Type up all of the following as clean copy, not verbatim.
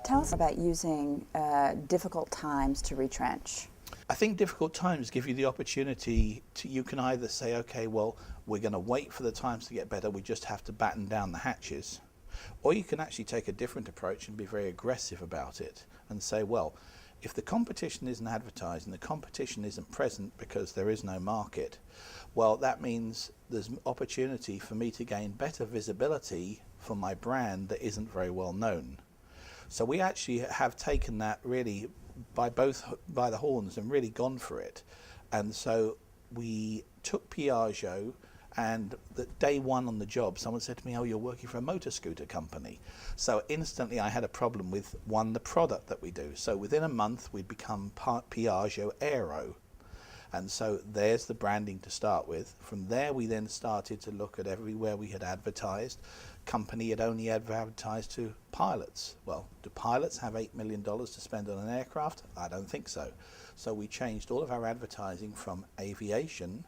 Tell us about using difficult times to retrench. I think difficult times give you the opportunity to, you can either say, okay, well, we're going to wait for the times to get better, we just have to batten down the hatches. Or you can actually take a different approach and be very aggressive about it and say, well, if the competition isn't advertised and the competition isn't present because there is no market, well, that means there's opportunity for me to gain better visibility for my brand that isn't very well known. So we actually have taken that really by the horns and really gone for it. And so we took Piaggio, and the day one on the job, someone said to me, oh, you're working for a motor scooter company. So instantly I had a problem with, one, the product that we do. So within a month we'd become Piaggio Aero. And so there's the branding to start with. From there we then started to look at everywhere we had advertised. Company had only advertised to pilots. Well, do pilots have $8 million to spend on an aircraft? I don't think so. So we changed all of our advertising from aviation,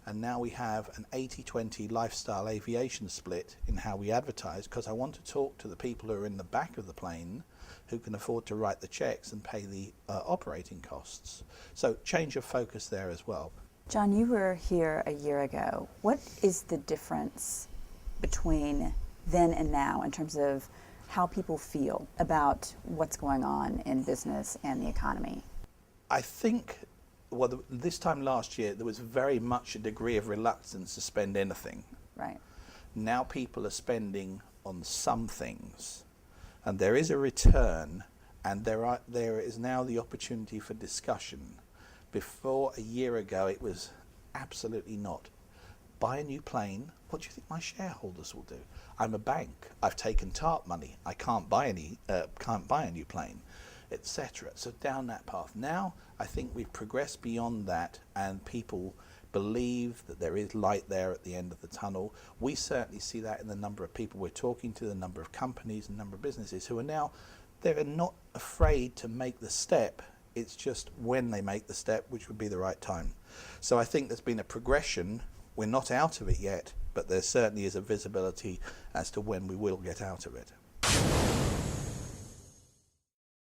and now we have an 80-20 lifestyle aviation split in how we advertise, because I want to talk to the people who are in the back of the plane who can afford to write the checks and pay the operating costs. So change of focus there as well. John, you were here a year ago. What is the difference between then and now in terms of how people feel about what's going on in business and the economy? I think, well, this time last year there was very much a degree of reluctance to spend anything. Right. Now people are spending on some things, and there is a return, and there is now the opportunity for discussion. Before, a year ago, it was absolutely not. Buy a new plane, what do you think my shareholders will do? I'm a bank, I've taken TARP money, I can't buy a new plane, etc. So down that path. Now I think we've progressed beyond that, and people believe that there is light there at the end of the tunnel. We certainly see that in the number of people we're talking to, the number of companies and number of businesses who are now, they're not afraid to make the step. It's just when they make the step, which would be the right time. So I think there's been a progression. We're not out of it yet, but there certainly is a visibility as to when we will get out of it.